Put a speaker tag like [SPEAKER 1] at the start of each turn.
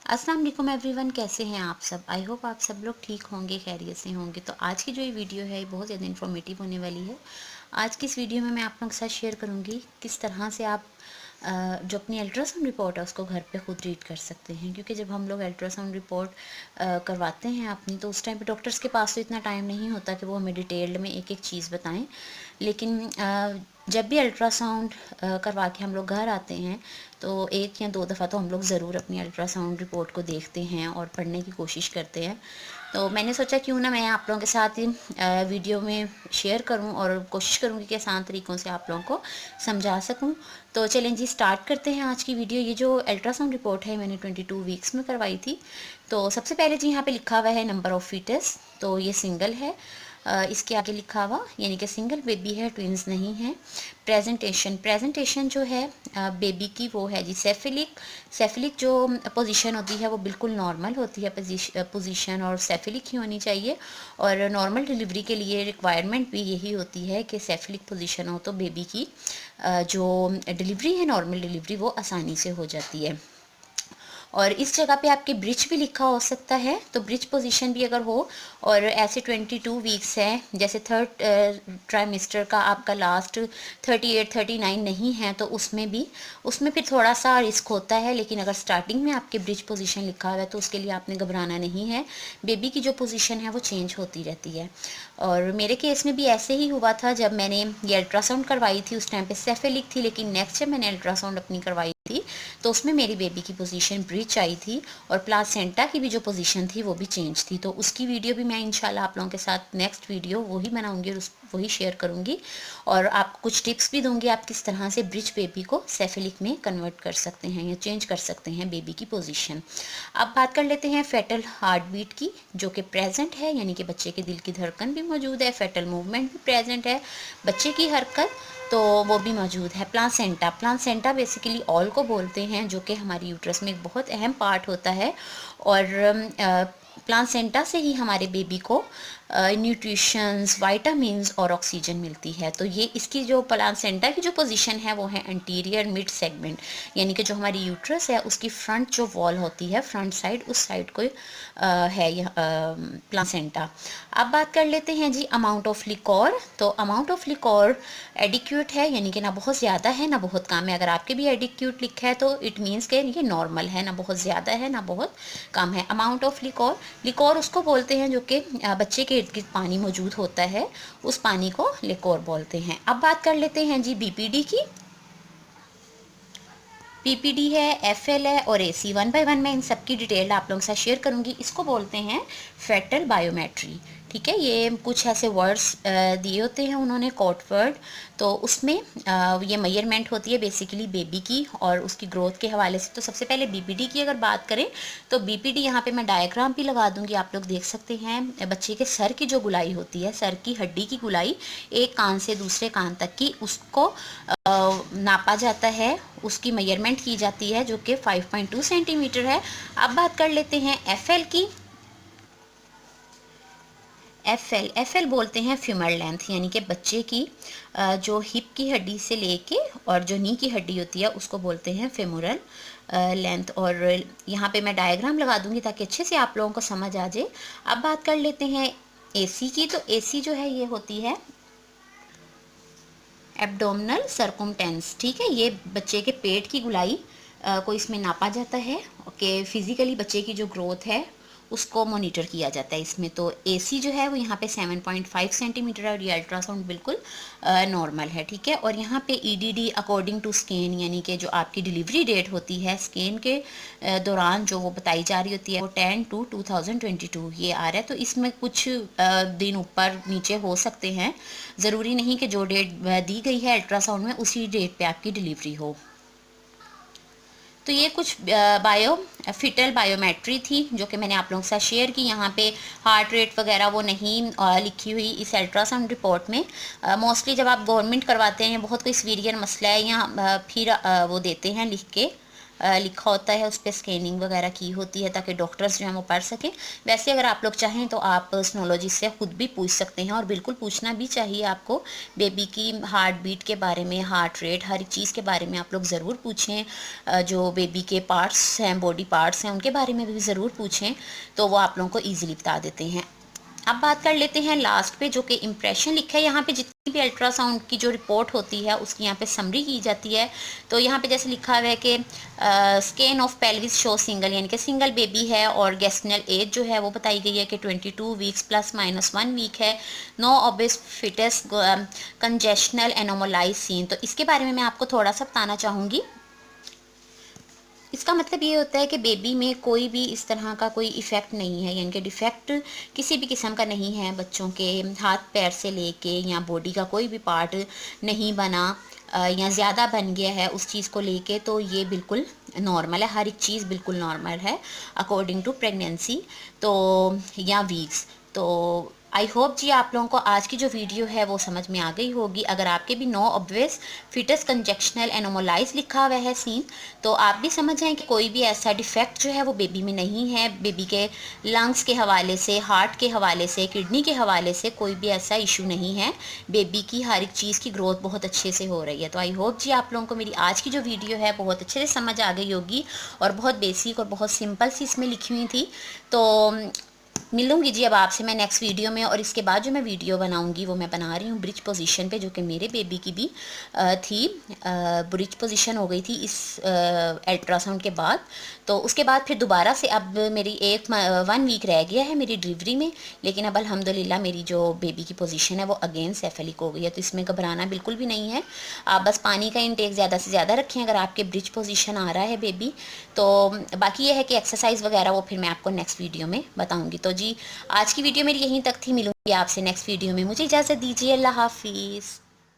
[SPEAKER 1] अस्सलाम वालेकुम एवरीवन, कैसे हैं आप सब। आई होप आप सब लोग ठीक होंगे, खैरियत से होंगे। तो आज की जो ये वीडियो है ये बहुत ज़्यादा इन्फॉर्मेटिव होने वाली है। आज की इस वीडियो में मैं आप लोगों के साथ शेयर करूंगी किस तरह से आप जो अपनी अल्ट्रासाउंड रिपोर्ट है उसको घर पे खुद रीड कर सकते हैं। क्योंकि जब हम लोग अल्ट्रासाउंड रिपोर्ट करवाते हैं अपनी, तो उस टाइम पे डॉक्टर्स के पास तो इतना टाइम नहीं होता कि वो हमें डिटेल्ड में एक एक चीज़ बताएं। लेकिन जब भी अल्ट्रासाउंड करवा के हम लोग घर आते हैं तो 1 या 2 दफ़ा तो हम लोग ज़रूर अपनी अल्ट्रासाउंड रिपोर्ट को देखते हैं और पढ़ने की कोशिश करते हैं। तो मैंने सोचा क्यों ना मैं आप लोगों के साथ वीडियो में शेयर करूं और कोशिश करूंगी कि आसान तरीक़ों से आप लोगों को समझा सकूं। तो चलें जी, स्टार्ट करते हैं आज की वीडियो। ये जो अल्ट्रासाउंड रिपोर्ट है मैंने 22 वीक्स में करवाई थी। तो सबसे पहले जी यहाँ पे लिखा हुआ है नंबर ऑफ़ फीटस, तो ये सिंगल है। इसके आगे लिखा हुआ यानी कि सिंगल बेबी है, ट्विंस नहीं है। प्रेजेंटेशन जो है बेबी की वो है जी सेफिलिक जो पोजीशन होती है वो बिल्कुल नॉर्मल होती है पोजीशन, और सेफिलिक ही होनी चाहिए। और नॉर्मल डिलीवरी के लिए रिक्वायरमेंट भी यही होती है कि सेफिलिक पोजीशन हो तो बेबी की जो डिलीवरी है, नॉर्मल डिलीवरी, वो आसानी से हो जाती है। और इस जगह पे आपके ब्रिज भी लिखा हो सकता है, तो ब्रिज पोजीशन भी अगर हो और ऐसे 22 वीक्स है, जैसे थर्ड ट्राइमेस्टर का आपका लास्ट 38 39 नहीं है, तो उसमें फिर थोड़ा सा रिस्क होता है। लेकिन अगर स्टार्टिंग में आपके ब्रिज पोजीशन लिखा हुआ है तो उसके लिए आपने घबराना नहीं है। बेबी की जो पोजीशन है वो चेंज होती रहती है। और मेरे केस में भी ऐसे ही हुआ था। जब मैंने ये अल्ट्रासाउंड करवाई थी उस टाइम पे सेफेलिक थी, लेकिन नेक्स्ट जब मैंने अल्ट्रासाउंड अपनी करवाई थी तो उसमें मेरी बेबी की पोजीशन ब्रिज आई थी और प्लासेंटा की भी जो पोजीशन थी वो भी चेंज थी। तो उसकी वीडियो भी मैं इंशाल्लाह आप लोगों के साथ नेक्स्ट वीडियो वही बनाऊंगी और वही शेयर करूंगी। और आप कुछ टिप्स भी दूंगी आप किस तरह से ब्रिज बेबी को सेफेलिक में कन्वर्ट कर सकते हैं या चेंज कर सकते हैं बेबी की पोजीशन। अब बात कर लेते हैं फेटल हार्ट बीट की, जो कि प्रेजेंट है, यानी कि बच्चे के दिल की धड़कन भी मौजूद है, फेटल मूवमेंट भी प्रेजेंट है, बच्चे की हरकत तो वो भी मौजूद है। प्लासेंटा बेसिकली ऑल को बोलते हैं, जो कि हमारी यूट्रस में एक बहुत अहम पार्ट होता है। और प्लासेंटा से ही हमारे बेबी को न्यूट्रिशंस, वाइटामिन्स और ऑक्सीजन मिलती है। तो ये इसकी जो प्लासेंटा की जो पोजीशन है वो है एंटीरियर मिड सेगमेंट, यानी कि जो हमारी यूट्रस है उसकी फ्रंट जो वॉल होती है, फ्रंट साइड, उस साइड को है यह प्लासेंटा। अब बात कर लेते हैं जी अमाउंट ऑफ लिकोर। तो अमाउंट ऑफ लिकोर एडिक्यूट है, यानी कि ना बहुत ज़्यादा है ना बहुत कम है। अगर आपके भी एडिक्यूट लिखा है तो इट मीन्स के ये नॉर्मल है, ना बहुत ज़्यादा है ना बहुत कम है। अमाउंट ऑफ लिकोर उसको बोलते हैं जो कि बच्चे के इर्द गिर्द पानी मौजूद होता है, उस पानी को लिकोर बोलते हैं। अब बात कर लेते हैं जी बीपीडी की। पीपीडी है, एफएल है और एसी। 1 बाय 1 मैं इन सब की डिटेल आप लोगों के साथ शेयर करूंगी। इसको बोलते हैं फेटल बायोमेट्री। ठीक है, ये कुछ ऐसे वर्ड्स दिए होते हैं उन्होंने, कोड वर्ड। तो उसमें ये मेजरमेंट होती है बेसिकली बेबी की और उसकी ग्रोथ के हवाले से। तो सबसे पहले बीपीडी की अगर बात करें तो बीपीडी यहाँ पे मैं डायग्राम भी लगा दूंगी, आप लोग देख सकते हैं। बच्चे के सर की जो गुलाई होती है, सर की हड्डी की गुलाई एक कान से दूसरे कान तक की, उसको नापा जाता है, उसकी मेजरमेंट की जाती है, जो कि 5.2 सेंटीमीटर है। अब बात कर लेते हैं एफएल की। एफएल बोलते हैं फीमर लेंथ, यानी कि बच्चे की जो हिप की हड्डी से लेके और जो नी की हड्डी होती है उसको बोलते हैं फेमोरल लेंथ। और यहाँ पे मैं डायग्राम लगा दूंगी ताकि अच्छे से आप लोगों को समझ आ जाए। अब बात कर लेते हैं एसी की। तो एसी जो है ये होती है एब्डोमिनल सर्कुमटेंस। ठीक है, ये बच्चे के पेट की गुलाई को इसमें नापा जाता है कि फिजिकली बच्चे की जो ग्रोथ है उसको मॉनिटर किया जाता है इसमें। तो एसी जो है वो यहाँ पे 7.5 सेंटीमीटर है और ये अल्ट्रासाउंड बिल्कुल नॉर्मल है। ठीक है, और यहाँ पे ईडीडी अकॉर्डिंग टू स्कैन, यानी कि जो आपकी डिलीवरी डेट होती है स्कैन के दौरान जो वो बताई जा रही होती है वो 10/2/2022 ये आ रहा है। तो इसमें कुछ दिन ऊपर नीचे हो सकते हैं, ज़रूरी नहीं कि जो डेट दी गई है अल्ट्रासाउंड में उसी डेट पे आपकी डिलीवरी हो। तो ये कुछ फिटल बायोमेट्री थी जो कि मैंने आप लोगों के साथ शेयर की। यहाँ पे हार्ट रेट वगैरह वो नहीं लिखी हुई इस अल्ट्रासाउंड रिपोर्ट में। मोस्टली जब आप गवर्नमेंट करवाते हैं, बहुत कोई सीवियर मसला है या फिर वो देते हैं लिख के लिखा होता है, उस पर स्कैनिंग वगैरह की होती है ताकि डॉक्टर्स जो हैं वो पढ़ सकें। वैसे अगर आप लोग चाहें तो आप स्नोलॉजिस्ट से खुद भी पूछ सकते हैं, और बिल्कुल पूछना भी चाहिए आपको। बेबी की हार्ट बीट के बारे में, हार्ट रेट, हर एक चीज़ के बारे में आप लोग ज़रूर पूछें। जो बेबी के पार्ट्स हैं, बॉडी पार्ट्स हैं, उनके बारे में भी ज़रूर पूछें, तो वो आप लोगों को ईजिली बता देते हैं। अब बात कर लेते हैं लास्ट पे, जो कि इम्प्रेशन लिखा है। यहाँ पे जितनी भी अल्ट्रासाउंड की जो रिपोर्ट होती है उसकी यहाँ पे समरी की जाती है। तो यहाँ पे जैसे लिखा हुआ है कि scan of pelvis show single, यानी कि सिंगल बेबी है, और गेस्टनल एज जो है वो बताई गई है कि 22 वीक्स प्लस माइनस 1 वीक है। No obvious fetus congenital anomalies seen. तो इसके बारे में मैं आपको थोड़ा सा बताना चाहूँगी। इसका मतलब ये होता है कि बेबी में कोई भी इस तरह का कोई इफ़ेक्ट नहीं है, यानी कि डिफेक्ट किसी भी किस्म का नहीं है। बच्चों के हाथ पैर से लेके या बॉडी का कोई भी पार्ट नहीं बना या ज़्यादा बन गया है उस चीज़ को लेके, तो ये बिल्कुल नॉर्मल है। हर एक चीज़ बिल्कुल नॉर्मल है अकॉर्डिंग टू प्रेगनेंसी तो या वीक्स। तो आई होप जी आप लोगों को आज की जो वीडियो है वो समझ में आ गई होगी। अगर आपके भी नो ऑब्वियस फिटस कंजेक्शनल एनोमोलाइज लिखा हुआ है सीन, तो आप भी समझ जाएं कि कोई भी ऐसा डिफेक्ट जो है वो बेबी में नहीं है। बेबी के लंग्स के हवाले से, हार्ट के हवाले से, किडनी के हवाले से कोई भी ऐसा इशू नहीं है। बेबी की हर एक चीज़ की ग्रोथ बहुत अच्छे से हो रही है। तो आई होप जी आप लोगों को मेरी आज की जो वीडियो है बहुत अच्छे से समझ आ गई होगी, और बहुत बेसिक और बहुत सिंपल सी इसमें लिखी हुई थी। तो मिलूंगी जी अब आपसे मैं नेक्स्ट वीडियो में। और इसके बाद जो मैं वीडियो बनाऊंगी वो मैं बना रही हूँ ब्रिज पोजीशन पे, जो कि मेरे बेबी की भी थी। ब्रिज पोजीशन हो गई थी इस अल्ट्रासाउंड के बाद। तो उसके बाद फिर दोबारा से अब मेरी 1 वीक रह गया है मेरी डिलीवरी में, लेकिन अब अल्हम्दुलिल्लाह मेरी जो बेबी की पोजीशन है वो अगेन सेफेलिक हो गई है। तो इसमें घबराना बिल्कुल भी नहीं है। आप बस पानी का इंटेक ज़्यादा से ज़्यादा रखें अगर आपके ब्रिज पोजीशन आ रहा है बेबी। तो बाकी ये है कि एक्सरसाइज वगैरह वो फिर मैं आपको नेक्स्ट वीडियो में बताऊंगी। तो जी आज की वीडियो मेरी यहीं तक थी। मिलूंगी आपसे नेक्स्ट वीडियो में। मुझे इजाज़त दीजिए। अल्लाह हाफिज़।